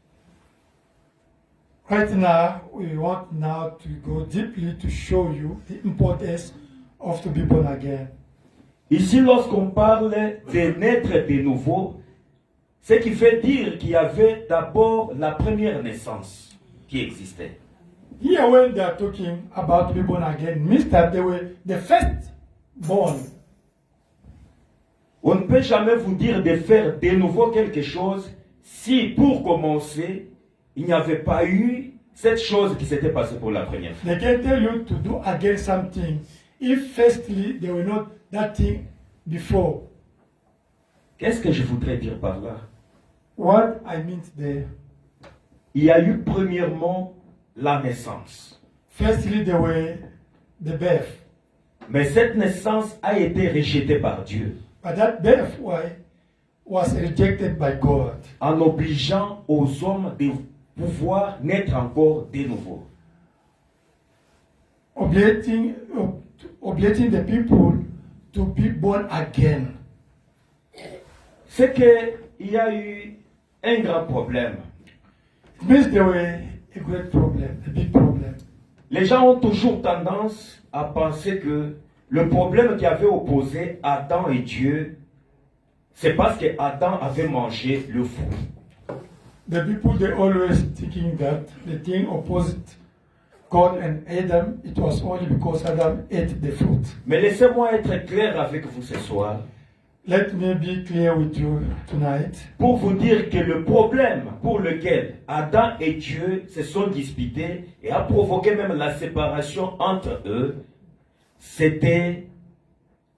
Right now, we want now to go deeply to show you the importance of to be born again. Ici, lorsqu'on parle de naître de nouveau, ce qui veut dire qu'il y avait d'abord la première naissance qui existait. Here, when they are talking about to be born again, means that they were the first born. On ne peut jamais vous dire de faire de nouveau quelque chose si, pour commencer, il n'y avait pas eu cette chose qui s'était passée pour la première fois. They can tell you to do again something if firstly they were not that thing before. Qu'est-ce que je voudrais dire par là? What I mean there. Il y a eu premièrement la naissance. Firstly, they were the birth. Mais cette naissance a été rejetée par Dieu But that birth was rejected by God, en obligeant aux hommes de pouvoir naître encore de nouveau. obligating the people to be born again. C'est qu'il y a eu un grand problème. It means there were a great problem, a big problem. Les gens ont toujours tendance à penser que le problème qui avait opposé Adam et Dieu, c'est parce que Adam avait mangé le fruit. The people, they always thinking that the thing opposite God and Adam, it was only because Adam ate the fruit. Mais laissez-moi être clair avec vous ce soir, Let me be clear with you tonight. pour vous dire que le problème pour lequel Adam et Dieu se sont disputés et a provoqué même la séparation entre eux, c'était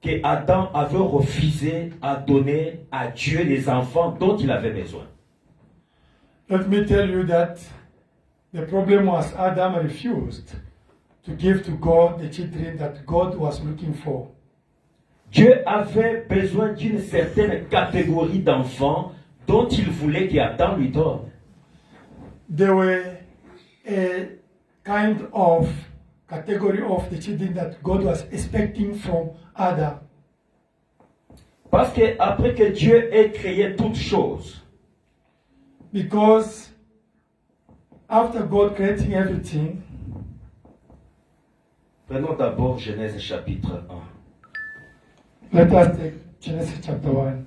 que Adam avait refusé à donner à Dieu les enfants dont il avait besoin. Let me tell you that the problem was Adam refused to give to God the children that God was looking for. Dieu avait besoin d'une certaine catégorie d'enfants dont il voulait qu'Adam lui donne. There were a kind of category of the children that God was expecting from Adam. Parce que après que Dieu ait créé toutes choses, Because after God creating everything, prenons d'abord Genèse chapitre 1. let us take Genesis chapter 1.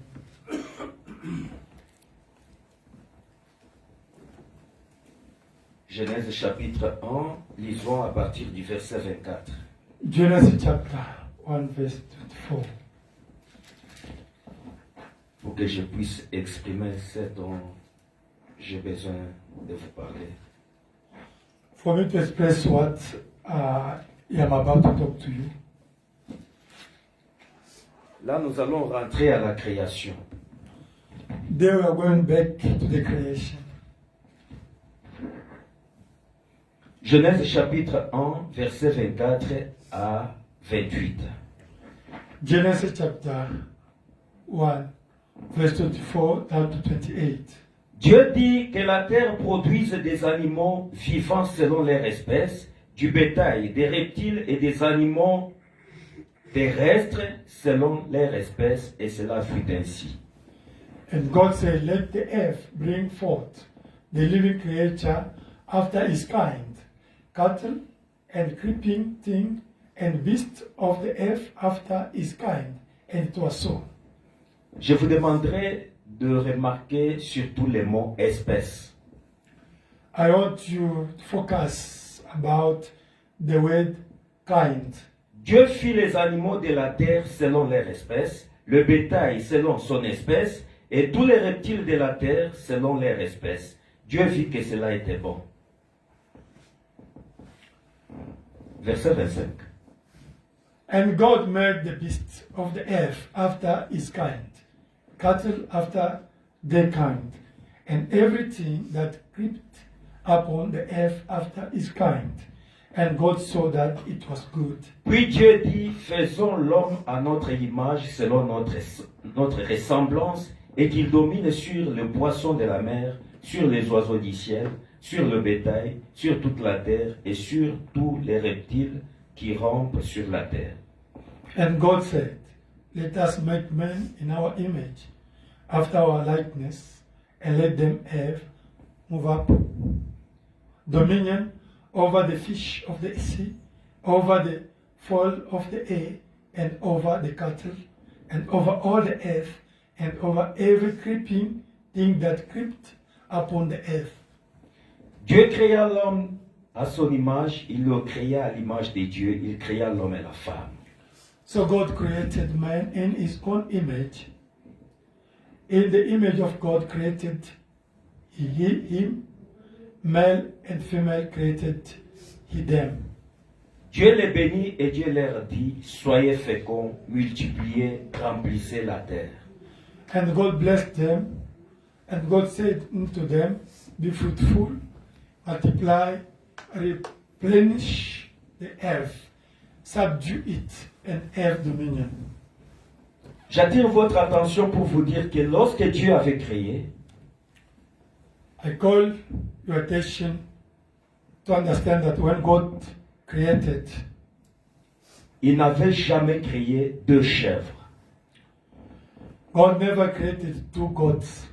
Genèse chapitre 1, lisons à partir du verset 24. Genesis chapter 1 verse 24. Pour que je puisse exprimer ce dont j'ai besoin de vous parler. For me to express what I am about to talk to you. Là, nous allons rentrer à la création. They were going back to the creation. Genèse chapitre 1, verset 24 à 28. Genesis chapter 1 verse 24 down to 28. Dieu dit que la terre produise des animaux vivants selon leur espèce, du bétail, des reptiles et des animaux terrestres selon leur espèce, et cela fut ainsi. And God said, let the earth bring forth the living creature after his kind, cattle and creeping thing and beasts of the earth after his kind. And it was so. Je vous demanderai de remarquer surtout les mots espèces. I want you to focus about the word kind. Dieu fit les animaux de la terre selon leur espèce, le bétail selon son espèce, et tous les reptiles de la terre selon leur espèce. Dieu vit que cela était bon. Verset 25. And God made the beasts of the earth after his kind, cattle after their kind, and everything that creeped upon the earth after his kind. And God saw that it was good. Puis Dieu dit, faisons l'homme à notre image selon notre ressemblance, et qu'il domine sur le poisson de la mer, sur les oiseaux du ciel, sur le bétail, sur toute la terre, et sur tous les reptiles qui rampent sur la terre. And God said, let us make man in our image, after our likeness, and let them have move up dominion over the fish of the sea, over the fowl of the air, and over the cattle, and over all the earth, and over every creeping thing that crept upon the earth. Dieu créa l'homme à son image, il le créa à l'image de Dieu, il créa l'homme et la femme. So God created man in his own image. In the image of God created him, male and female created he them. Dieu les bénit et Dieu leur dit, soyez féconds, multipliez, remplissez la terre. And God blessed them, and God said unto them, be fruitful, multiply, replenish the earth, subdue it, and have dominion. J'attire votre attention pour vous dire que lorsque Dieu avait créé, I call your attention to understand that when God created, il n'avait jamais créé deux chèvres. God never created two goats.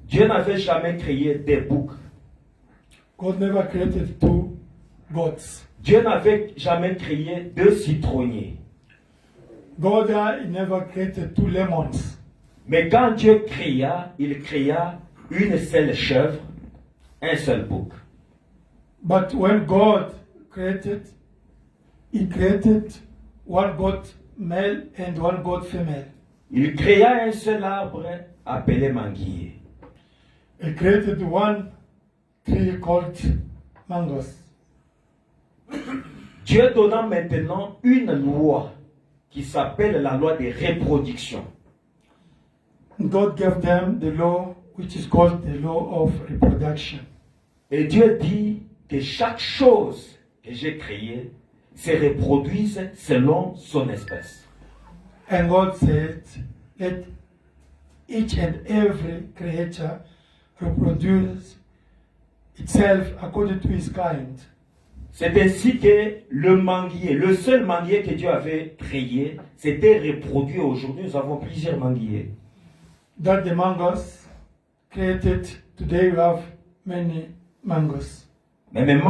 Dieu n'avait jamais créé des boucs. God never created two goats. Dieu n'avait jamais créé deux citronniers. God never created two lemons. Mais quand Dieu créa, il créa une seule chèvre, un seul bouc. But when God created, He created one goat male and one goat female. Il créa un seul arbre appelé manguier. He created one tree called mangoes. Dieu donna maintenant une loi qui s'appelle la loi de reproduction. God gave them the law which is called the law of reproduction. Et Dieu dit que chaque chose que j'ai créée se reproduise selon son espèce. And God said, let each and every creature reproduce itself according to his kind. C'est ainsi que le manguier, le seul manguier que Dieu avait créé, s'était reproduit. Aujourd'hui, nous avons plusieurs manguiers. That the mangoes created, today you have many mangoes. Mais même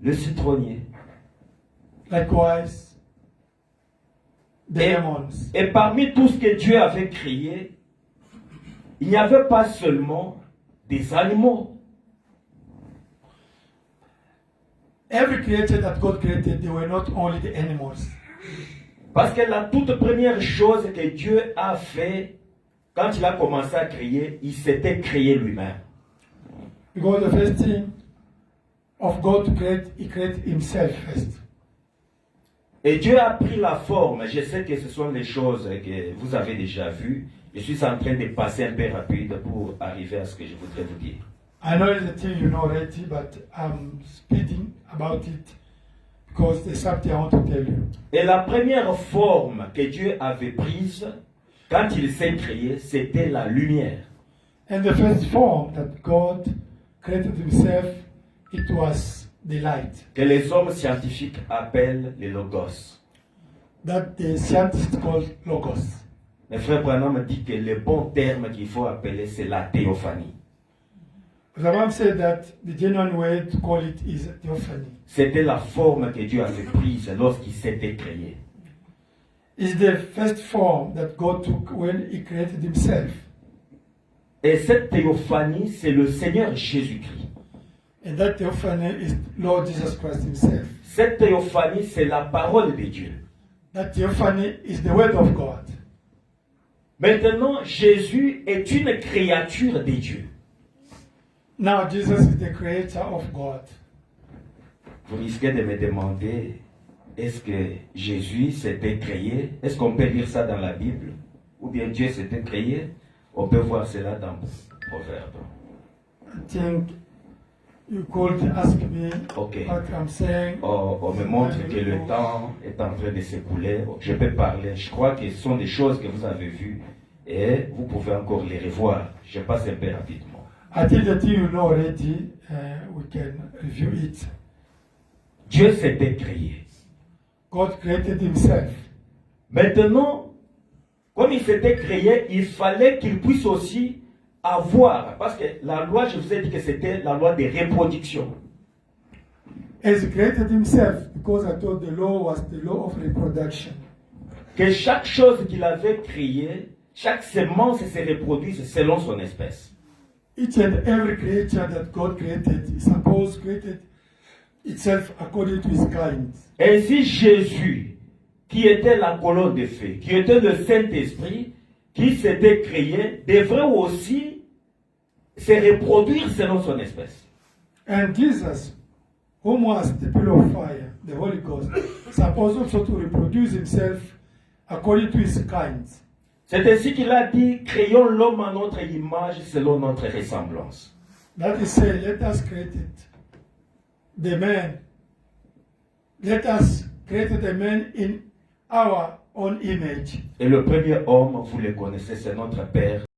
le citronnier. Likewise, the lemons. Et parmi tout ce que Dieu avait créé, il n'y avait pas seulement des animaux. Every creature that God created, they were not only the animals. Parce que la toute première chose que Dieu a fait, quand il a commencé à créer, il s'était créé lui-même. Because the first thing of God to create, he created himself first. Et Dieu a pris la forme. Je sais que ce sont des choses que vous avez déjà vues. Je suis en train de passer un peu rapide pour arriver à ce que je voudrais vous dire. I know it's a thing you know already, but I'm speeding about it because there's something I want to tell you. Et la première forme que Dieu avait prise, quand il s'est créé, c'était la lumière. And the first form that God created himself, it was the light. Que les hommes scientifiques appellent les logos. That the scientists call logos. Mais frère Branham dit que le bon terme qu'il faut appeler, c'est la théophanie. The Bible said that the genuine way to call it is theophany. C'était la forme que Dieu avait prise lorsqu'il s'était créé. It's the first form that God took when he created himself. Et cette théophanie, c'est le Seigneur Jésus-Christ. And that theophany is Lord Jesus Christ himself. Cette théophanie, c'est la parole de Dieu. That theophany is the word of God. Maintenant, Jésus est une créature de Dieu. Now Jesus is the creator of God. Vous risquez de me demander, est-ce que Jésus s'était créé? Est-ce qu'on peut lire ça dans la Bible? Ou bien Dieu s'était créé? On peut voir cela dans Proverbe. I think you could ask me Ok. what I'm saying. On me montre que le temps est en train de s'écouler. Je peux parler. Je crois que ce sont des choses que vous avez vues et vous pouvez encore les revoir. Je passe un peu rapidement. I think that you know already, we can review it. Dieu s'était créé. God created himself. Maintenant, comme il s'était créé, il fallait qu'il puisse aussi avoir, parce que la loi, je vous ai dit que c'était la loi de reproduction. As he created himself, because I thought the law was the law of reproduction. Que chaque chose qu'il avait créée, chaque semence se reproduise selon son espèce. Each and every creature that God created is supposed created itself according to his kind. Ainsi Jésus, qui était la colonne de feu, qui était le Saint-Esprit, qui s'était créé, devrait aussi se reproduire selon son espèce. And Jesus, whom was the pillar of fire, the Holy Ghost, supposed also to reproduce himself according to his kind. C'est ainsi qu'il a dit, créons l'homme à notre image selon notre ressemblance. That is say, let us create it. The man. Let us create the man in our own image. Et le premier homme, vous le connaissez, c'est notre Père